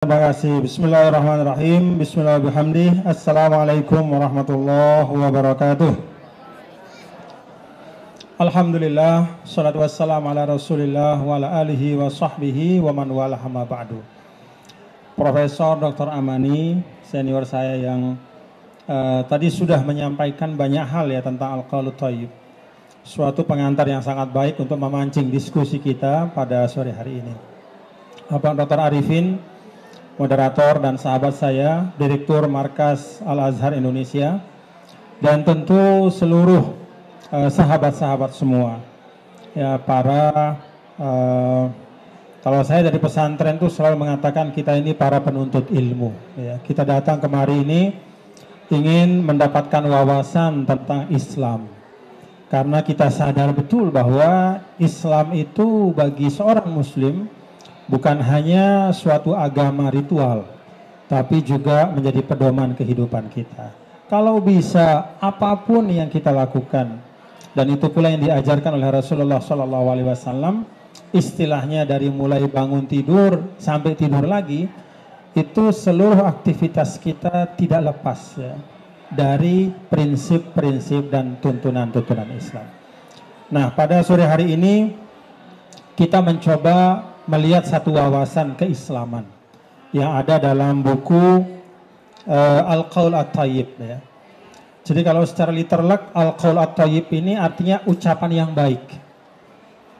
Terima kasih. Bismillahirrahmanirrahim. Bismillahirrahmanirrahim. Assalamualaikum warahmatullahi wabarakatuh. Alhamdulillah, salatu wassalamu ala rasulillah wa ala alihi wa sahbihi wa man wala hama ba'du. Profesor Dr. Amani, senior saya yang tadi sudah menyampaikan banyak hal ya tentang Al-Qaulut Thayyib. Suatu pengantar yang sangat baik untuk memancing diskusi kita pada sore hari ini. Bapak Dr. Arifin, moderator dan sahabat saya, Direktur Markas Al-Azhar Indonesia, dan tentu seluruh sahabat-sahabat semua. Ya, kalau saya dari pesantren itu selalu mengatakan kita ini para penuntut ilmu. Ya, kita datang kemari ini ingin mendapatkan wawasan tentang Islam. Karena kita sadar betul bahwa Islam itu bagi seorang muslim bukan hanya suatu agama ritual, tapi juga menjadi pedoman kehidupan kita. Kalau bisa, apapun yang kita lakukan, dan itu pula yang diajarkan oleh Rasulullah SAW, istilahnya dari mulai bangun tidur sampai tidur lagi, itu seluruh aktivitas kita tidak lepas ya, dari prinsip-prinsip dan tuntunan-tuntunan Islam. Nah, pada sore hari ini kita mencoba melihat satu wawasan keislaman yang ada dalam buku Al-Qaulut Thayyib ya. Jadi kalau secara literal Al-Qaulut Thayyib ini artinya ucapan yang baik.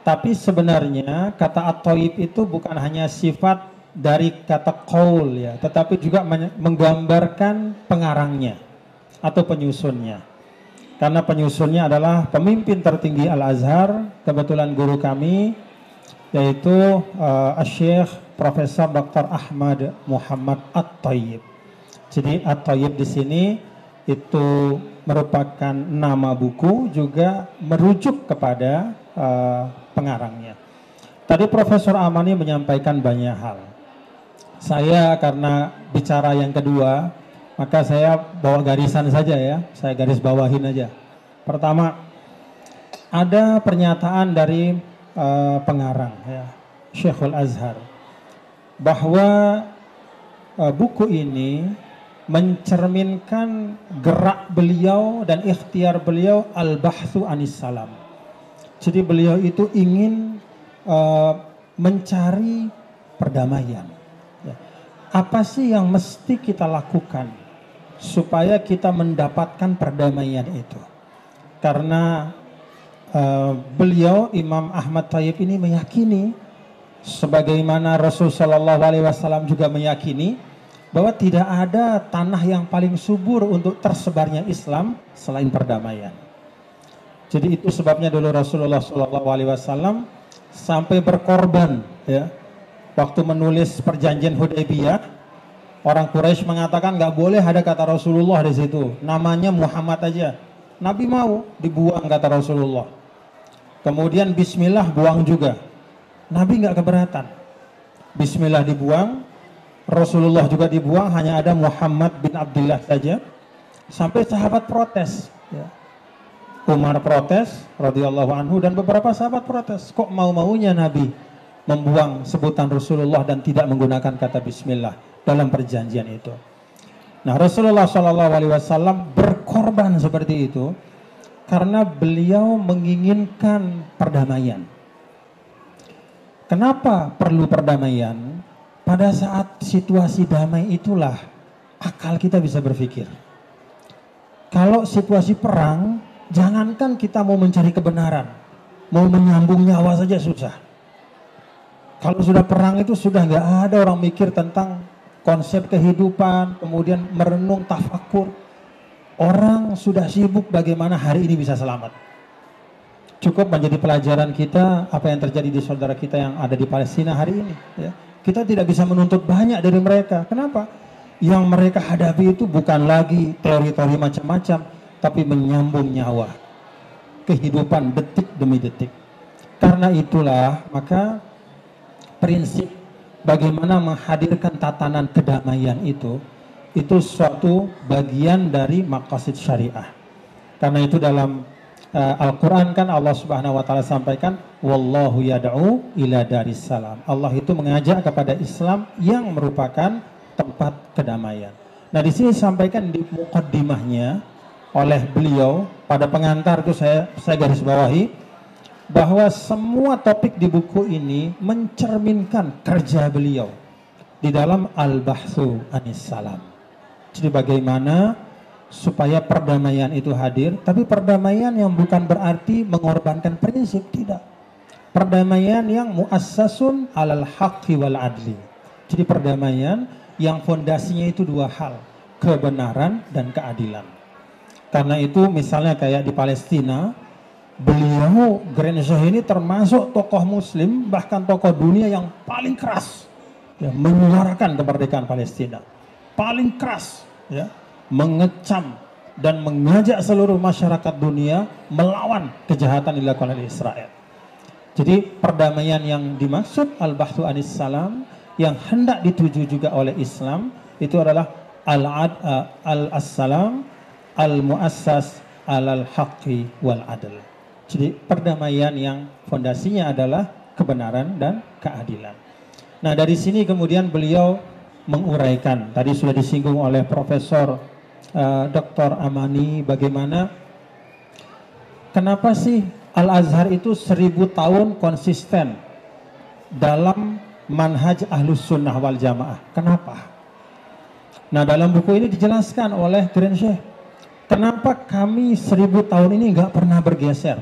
Tapi sebenarnya kata At-Thayyib itu bukan hanya sifat dari kata qaul ya, tetapi juga menggambarkan pengarangnya atau penyusunnya. Karena penyusunnya adalah pemimpin tertinggi Al-Azhar, kebetulan guru kami, yaitu Syekh Profesor Dr. Ahmad Muhammad At-Thayyib. Jadi At-Thayyib di sini itu merupakan nama buku, juga merujuk kepada pengarangnya. Tadi Profesor Amani menyampaikan banyak hal. Saya karena bicara yang kedua, maka saya bawa garisan saja ya, saya garis bawahin aja. Pertama, ada pernyataan dari pengarang ya, Syekhul Azhar, bahwa buku ini mencerminkan gerak beliau dan ikhtiar beliau al-bahthu anis salam. Jadi beliau itu ingin mencari perdamaian ya. Apa sih yang mesti kita lakukan supaya kita mendapatkan perdamaian itu? Karena beliau Imam Ahmad Thayyib ini meyakini, sebagaimana Rasulullah SAW juga meyakini, bahwa tidak ada tanah yang paling subur untuk tersebarnya Islam selain perdamaian. Jadi itu sebabnya dulu Rasulullah SAW sampai berkorban ya, waktu menulis perjanjian Hudaybiyah. Orang Quraisy mengatakan nggak boleh ada kata Rasulullah di situ, namanya Muhammad aja. Nabi mau dibuang kata Rasulullah. Kemudian bismillah buang juga. Nabi nggak keberatan. Bismillah dibuang, Rasulullah juga dibuang, hanya ada Muhammad bin Abdullah saja. Sampai sahabat protes ya. Umar protes radhiyallahu anhu dan beberapa sahabat protes. Kok mau-maunya Nabi membuang sebutan Rasulullah dan tidak menggunakan kata bismillah dalam perjanjian itu. Nah, Rasulullah SAW berkorban seperti itu karena beliau menginginkan perdamaian. Kenapa perlu perdamaian? Pada saat situasi damai itulah akal kita bisa berpikir. Kalau situasi perang, jangankan kita mau mencari kebenaran, mau menyambung nyawa saja susah. Kalau sudah perang itu sudah nggak ada orang mikir tentang konsep kehidupan, kemudian merenung tafakur. Orang sudah sibuk bagaimana hari ini bisa selamat. Cukup menjadi pelajaran kita apa yang terjadi di saudara kita yang ada di Palestina hari ini ya. Kita tidak bisa menuntut banyak dari mereka. Kenapa? Yang mereka hadapi itu bukan lagi teori-teori macam-macam, tapi menyambung nyawa, kehidupan detik demi detik. Karena itulah maka prinsip bagaimana menghadirkan tatanan kedamaian itu suatu bagian dari maqasid syariah. Karena itu dalam Al-Quran kan Allah Subhanahu Wa Taala sampaikan, wallahu yad'u ila darissalam. Allah itu mengajak kepada Islam yang merupakan tempat kedamaian. Nah di sini sampaikan di muqaddimahnya oleh beliau pada pengantar itu saya garis bawahi bahwa semua topik di buku ini mencerminkan kerja beliau di dalam Al-Bahthu Anis Salam. Jadi bagaimana supaya perdamaian itu hadir, tapi perdamaian yang bukan berarti mengorbankan prinsip, tidak. Perdamaian yang muassasun alal haqqi wal adli. Jadi perdamaian yang fondasinya itu dua hal, kebenaran dan keadilan. Karena itu misalnya kayak di Palestina, beliau Grand Syekh ini termasuk tokoh muslim, bahkan tokoh dunia yang paling keras ya, menyuarakan kemerdekaan Palestina. Paling keras ya, mengecam dan mengajak seluruh masyarakat dunia melawan kejahatan yang dilakukan oleh Israel. Jadi perdamaian yang dimaksud Al-Bahthu Anis Salam yang hendak dituju juga oleh Islam itu adalah Al-Assalam Al-Muassas Alal Haqqi Wal Adl. Jadi perdamaian yang fondasinya adalah kebenaran dan keadilan. Nah dari sini kemudian beliau menguraikan, tadi sudah disinggung oleh Profesor Dr. Amani, bagaimana kenapa sih Al-Azhar itu 1000 tahun konsisten dalam manhaj Ahlus Sunnah wal Jamaah. Kenapa? Nah dalam buku ini dijelaskan oleh Grand Syekh, kenapa kami 1000 tahun ini nggak pernah bergeser.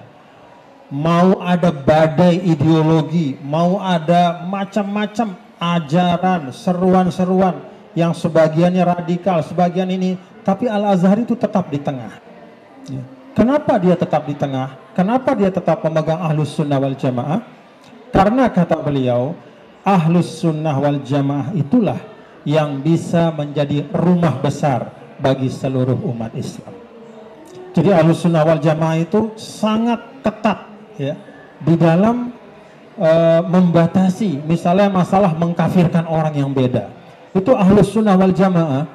Mau ada badai ideologi, mau ada macam-macam ajaran, seruan-seruan yang sebagiannya radikal, sebagian ini, tapi Al-Azhar itu tetap di tengah. Ya. Kenapa dia tetap di tengah? Kenapa dia tetap memegang Ahlus Sunnah wal Jamaah? Karena kata beliau, Ahlus Sunnah wal Jamaah itulah yang bisa menjadi rumah besar bagi seluruh umat Islam. Jadi Ahlus Sunnah wal Jamaah itu sangat ketat ya di dalam membatasi misalnya masalah mengkafirkan orang yang beda. Itu Ahlus Sunnah wal Jamaah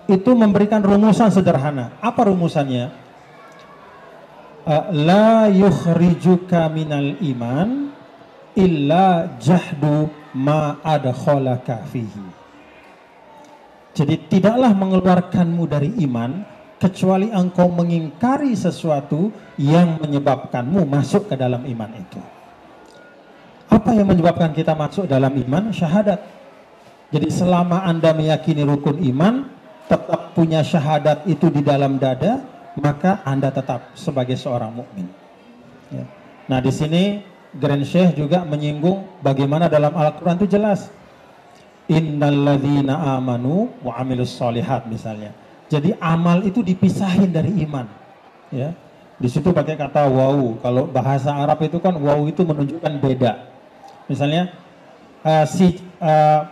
itu memberikan rumusan sederhana. Apa rumusannya? La yukhrijuka minal iman illa jahdu ma adkhalaka fihi. Jadi tidaklah mengeluarkanmu dari iman kecuali engkau mengingkari sesuatu yang menyebabkanmu masuk ke dalam iman itu. Apa yang menyebabkan kita masuk dalam iman? Syahadat. Jadi selama Anda meyakini rukun iman, tetap punya syahadat itu di dalam dada, maka Anda tetap sebagai seorang mukmin. Ya. Nah di sini Grand Syekh juga menyinggung bagaimana dalam Al-Quran itu jelas, innalladzina amanu wa amilus solihat misalnya. Jadi amal itu dipisahin dari iman. Ya. Di situ pakai kata waw. Kalau bahasa Arab itu kan waw itu menunjukkan beda. Misalnya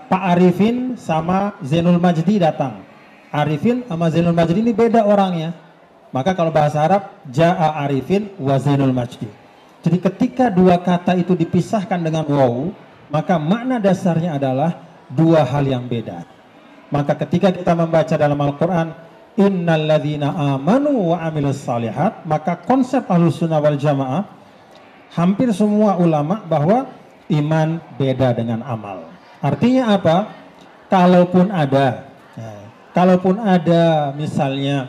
Pak Arifin sama Zainul Majdi datang. Arifin sama Zainul Majdi ini beda orangnya. Maka kalau bahasa Arab Ja'a Arifin wa Zainul Majdi. Jadi ketika dua kata itu dipisahkan dengan waw, maka makna dasarnya adalah dua hal yang beda. Maka ketika kita membaca dalam Al-Quran innalladzina amanu wa amilus salihat, maka konsep Ahlus Sunnah wal Jamaah hampir semua ulama bahwa iman beda dengan amal. Artinya apa? Kalaupun ada misalnya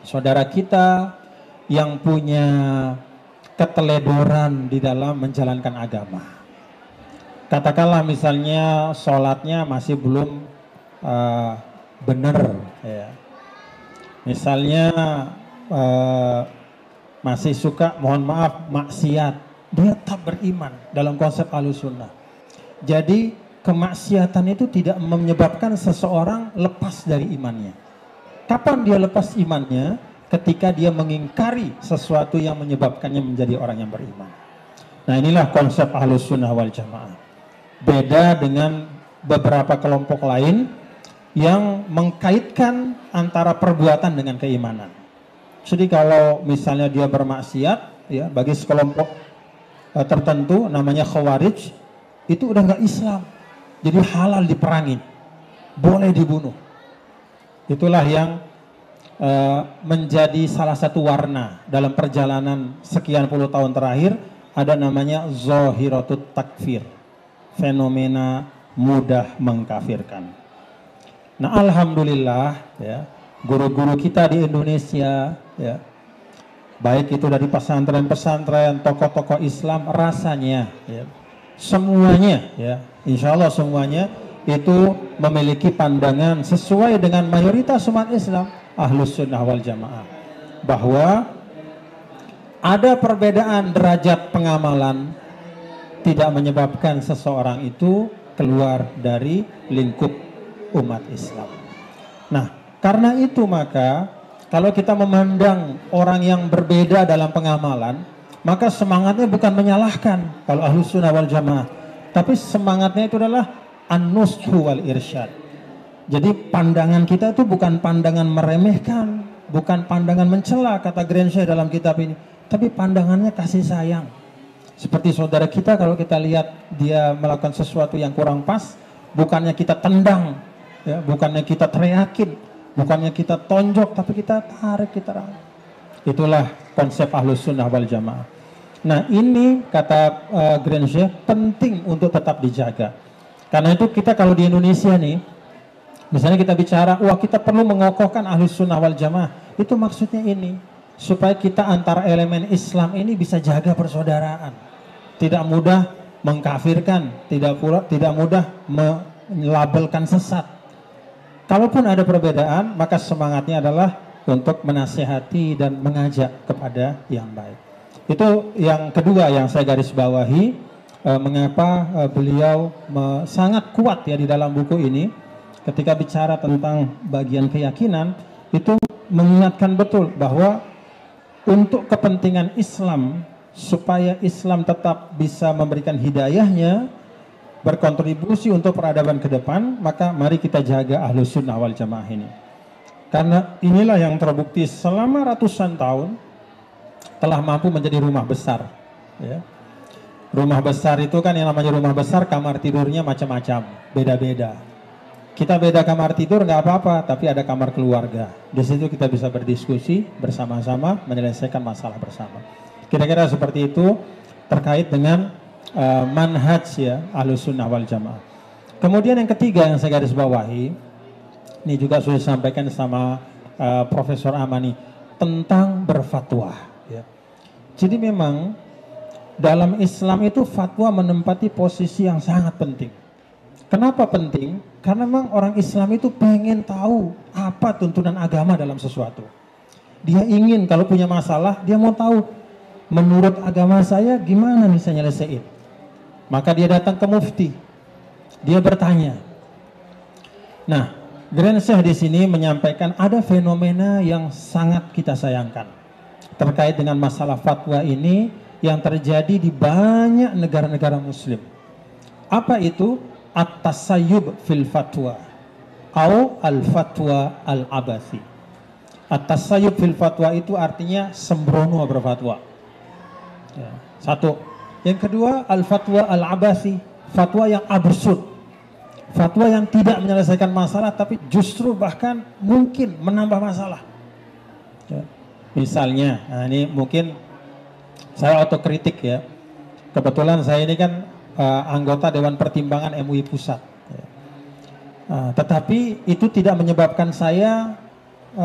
saudara kita yang punya keteledoran di dalam menjalankan agama, katakanlah misalnya sholatnya masih belum benar ya. Misalnya masih suka, mohon maaf, maksiat, dia tetap beriman dalam konsep Ahlussunnah. Jadi kemaksiatan itu tidak menyebabkan seseorang lepas dari imannya. Kapan dia lepas imannya? Ketika dia mengingkari sesuatu yang menyebabkannya menjadi orang yang beriman. Nah inilah konsep Ahlussunnah wal Jamaah. Beda dengan beberapa kelompok lain yang mengkaitkan antara perbuatan dengan keimanan. Jadi kalau misalnya dia bermaksiat, ya bagi sekelompok tertentu namanya Khawarij, itu udah nggak Islam. Jadi halal diperangi, boleh dibunuh. Itulah yang menjadi salah satu warna dalam perjalanan sekian puluh tahun terakhir, ada namanya zohiratut takfir, fenomena mudah mengkafirkan. Nah, alhamdulillah ya, guru-guru kita di Indonesia ya, baik itu dari pesantren-pesantren, tokoh-tokoh Islam, rasanya ya, semuanya ya, insya Allah semuanya itu memiliki pandangan sesuai dengan mayoritas umat Islam, Ahlus Sunnah wal Jamaah, bahwa ada perbedaan derajat pengamalan tidak menyebabkan seseorang itu keluar dari lingkup umat Islam. Nah, karena itu maka kalau kita memandang orang yang berbeda dalam pengamalan, maka semangatnya bukan menyalahkan kalau Ahlus Sunnah wal Jamaah, tapi semangatnya itu adalah an-nushu wal irsyad. Jadi pandangan kita itu bukan pandangan meremehkan, bukan pandangan mencela kata Grenche dalam kitab ini, tapi pandangannya kasih sayang. Seperti saudara kita, kalau kita lihat dia melakukan sesuatu yang kurang pas, bukannya kita tendang, ya, bukannya kita teriakin, bukannya kita tonjok, tapi kita tarik, kita rangkul. Itulah konsep Ahlus Sunnah wal Jamaah. Nah, ini kata Grenche penting untuk tetap dijaga. Karena itu kita kalau di Indonesia nih, misalnya kita bicara, wah kita perlu mengokohkan Ahlus Sunnah wal Jamaah, itu maksudnya ini, supaya kita antara elemen Islam ini bisa jaga persaudaraan, tidak mudah mengkafirkan, tidak mudah melabelkan sesat. Kalaupun ada perbedaan, maka semangatnya adalah untuk menasihati dan mengajak kepada yang baik. Itu yang kedua yang saya garis bawahi, mengapa beliau sangat kuat ya di dalam buku ini ketika bicara tentang bagian keyakinan, itu mengingatkan betul bahwa untuk kepentingan Islam, supaya Islam tetap bisa memberikan hidayahnya, berkontribusi untuk peradaban ke depan, maka mari kita jaga Ahlus Sunnah wal Jamaah ini. Karena inilah yang terbukti selama ratusan tahun telah mampu menjadi rumah besar. Ya. Rumah besar itu kan yang namanya rumah besar, kamar tidurnya macam-macam, beda-beda. Kita beda kamar tidur nggak apa-apa, tapi ada kamar keluarga. Di situ kita bisa berdiskusi bersama-sama, menyelesaikan masalah bersama. Kira-kira seperti itu terkait dengan manhaj ya Ahlus Sunnah wal Jamaah. Kemudian yang ketiga yang saya garis bawahi, ini juga sudah disampaikan sama Profesor Amani, tentang berfatwa. Ya. Jadi memang dalam Islam itu fatwa menempati posisi yang sangat penting. Kenapa penting? Karena memang orang Islam itu pengen tahu apa tuntunan agama dalam sesuatu. Dia ingin kalau punya masalah, dia mau tahu menurut agama saya gimana nih saya nyelesain. Maka dia datang ke mufti, dia bertanya. Nah, Grenche di sini menyampaikan ada fenomena yang sangat kita sayangkan terkait dengan masalah fatwa ini yang terjadi di banyak negara-negara Muslim. Apa itu? At-tasayyub fil fatwa atau al-fatwa al-abasi. At-tasayyub fil fatwa itu artinya sembrono berfatwa. Ya, satu. Yang kedua, al-fatwa al-abasi, fatwa yang absurd, fatwa yang tidak menyelesaikan masalah tapi justru bahkan mungkin menambah masalah. Ya. Misalnya, nah ini mungkin saya otokritik ya. Kebetulan saya ini kan anggota Dewan Pertimbangan MUI Pusat. Ya. Tetapi itu tidak menyebabkan saya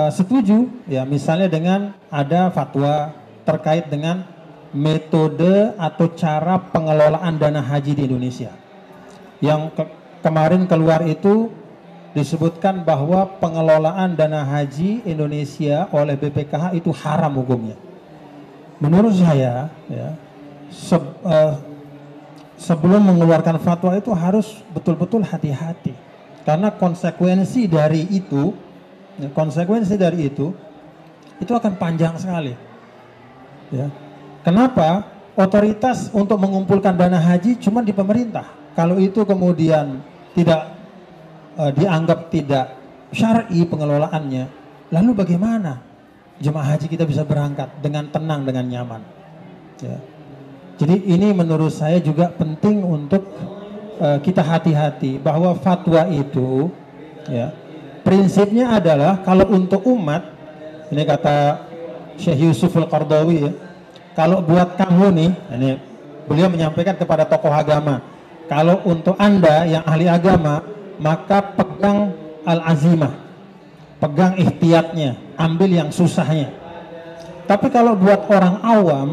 setuju ya, misalnya dengan ada fatwa terkait dengan metode atau cara pengelolaan dana haji di Indonesia. Yang kemarin keluar itu disebutkan bahwa pengelolaan dana haji Indonesia oleh BPKH itu haram hukumnya. Menurut saya ya, sebelum mengeluarkan fatwa itu harus betul-betul hati-hati, karena konsekuensi dari itu akan panjang sekali. Ya. Kenapa? Otoritas untuk mengumpulkan dana haji cuma di pemerintah. Kalau itu kemudian tidak dianggap tidak syar'i pengelolaannya, lalu bagaimana jemaah haji kita bisa berangkat dengan tenang, dengan nyaman? Ya. Jadi ini menurut saya juga penting untuk kita hati-hati bahwa fatwa itu ya, prinsipnya adalah kalau untuk umat Ini kata Syekh Yusuf Al-Qardawi ya. Kalau buat kamu nih, ini beliau menyampaikan kepada tokoh agama, kalau untuk Anda yang ahli agama, maka pegang al-azimah, pegang ihtiyatnya, ambil yang susahnya. Tapi kalau buat orang awam,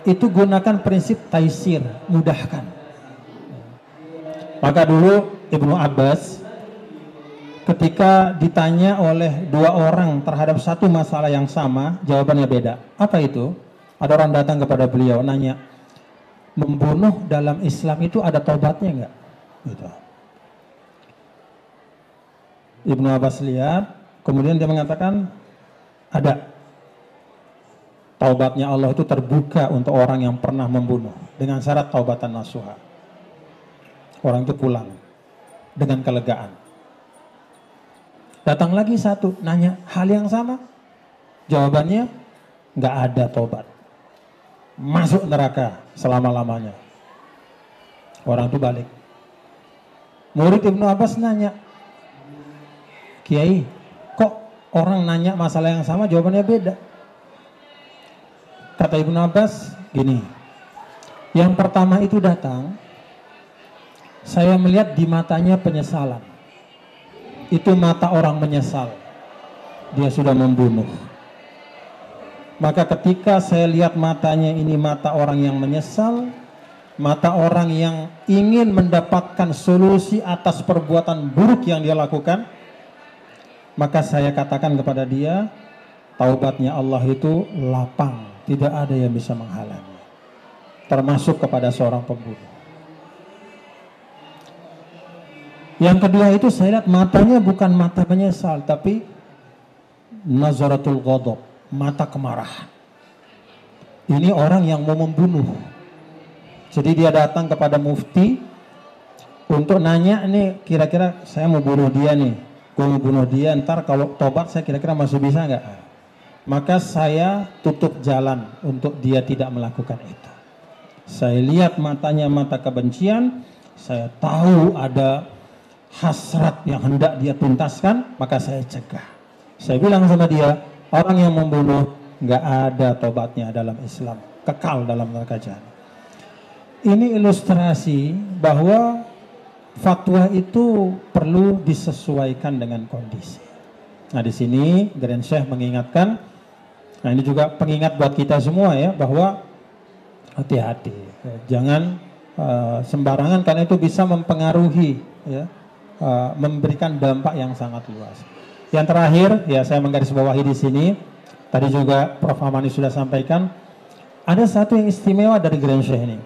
itu gunakan prinsip taisir, mudahkan. Maka dulu Ibnu Abbas ketika ditanya oleh dua orang terhadap satu masalah yang sama, jawabannya beda. Apa itu? Ada orang datang kepada beliau nanya, membunuh dalam Islam itu ada taubatnya enggak? Gitu. Ibnu Abbas lihat, kemudian dia mengatakan ada. Taubatnya Allah itu terbuka untuk orang yang pernah membunuh dengan syarat taubatan nasuha. Orang itu pulang dengan kelegaan. Datang lagi satu, nanya hal yang sama. Jawabannya nggak ada taubat. Masuk neraka selama-lamanya. Orang itu balik. Murid Ibnu Abbas nanya, Kiai, kok orang nanya masalah yang sama jawabannya beda? Kata Ibnu Abbas, gini, yang pertama itu datang, saya melihat di matanya penyesalan. Itu mata orang menyesal. Dia sudah membunuh. Maka ketika saya lihat matanya ini mata orang yang menyesal, mata orang yang ingin mendapatkan solusi atas perbuatan buruk yang dia lakukan, maka saya katakan kepada dia, taubatnya Allah itu lapang, tidak ada yang bisa menghalangi, termasuk kepada seorang pembunuh. Yang kedua itu saya lihat matanya bukan mata menyesal, tapi nazaratul ghadab, mata kemarahan. Ini orang yang mau membunuh. Jadi dia datang kepada mufti untuk nanya, nih kira-kira saya mau bunuh dia nih, gue mau bunuh dia, ntar kalau tobat saya kira-kira masih bisa nggak? Maka saya tutup jalan untuk dia tidak melakukan itu. Saya lihat matanya mata kebencian, saya tahu ada hasrat yang hendak dia tuntaskan, maka saya cegah. Saya bilang sama dia, orang yang membunuh nggak ada tobatnya dalam Islam, kekal dalam neraka jahanam. Ini ilustrasi bahwa fatwa itu perlu disesuaikan dengan kondisi. Nah di sini Grand Syekh mengingatkan, nah ini juga pengingat buat kita semua ya, bahwa hati-hati, jangan sembarangan karena itu bisa mempengaruhi ya, memberikan dampak yang sangat luas. Yang terakhir, ya saya menggarisbawahi di sini, tadi juga Prof. Hamani sudah sampaikan, ada satu yang istimewa dari Grand Syekh ini.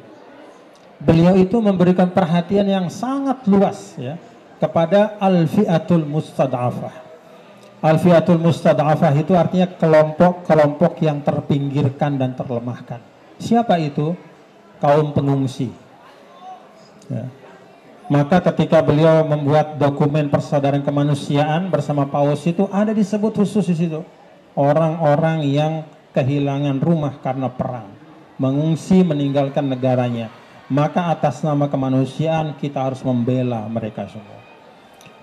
Beliau itu memberikan perhatian yang sangat luas ya kepada al-fi'atul mustad'afah. Al-fi'atul mustad'afah itu artinya kelompok-kelompok yang terpinggirkan dan terlemahkan. Siapa itu? Kaum pengungsi. Ya. Maka ketika beliau membuat dokumen persaudaraan kemanusiaan bersama Paus itu ada disebut khusus di situ orang-orang yang kehilangan rumah karena perang, mengungsi meninggalkan negaranya. Maka atas nama kemanusiaan kita harus membela mereka semua.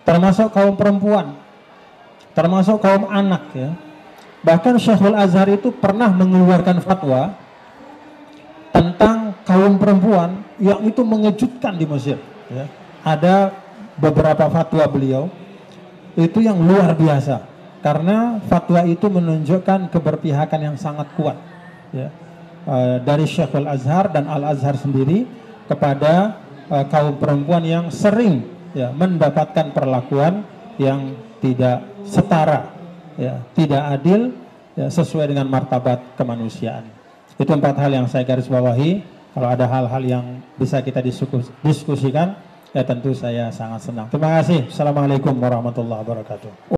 Termasuk kaum perempuan, termasuk kaum anak ya. Bahkan Syekhul Azhar itu pernah mengeluarkan fatwa tentang kaum perempuan yang itu mengejutkan di Mesir ya. Ada beberapa fatwa beliau itu yang luar biasa, karena fatwa itu menunjukkan keberpihakan yang sangat kuat ya, dari Syekhul Azhar dan Al-Azhar sendiri kepada kaum perempuan yang sering ya, mendapatkan perlakuan yang tidak setara ya, tidak adil ya, sesuai dengan martabat kemanusiaan. Itu 4 hal yang saya garis bawahi. Kalau ada hal-hal yang bisa kita diskusikan, ya tentu saya sangat senang. Terima kasih. Assalamualaikum warahmatullahi wabarakatuh.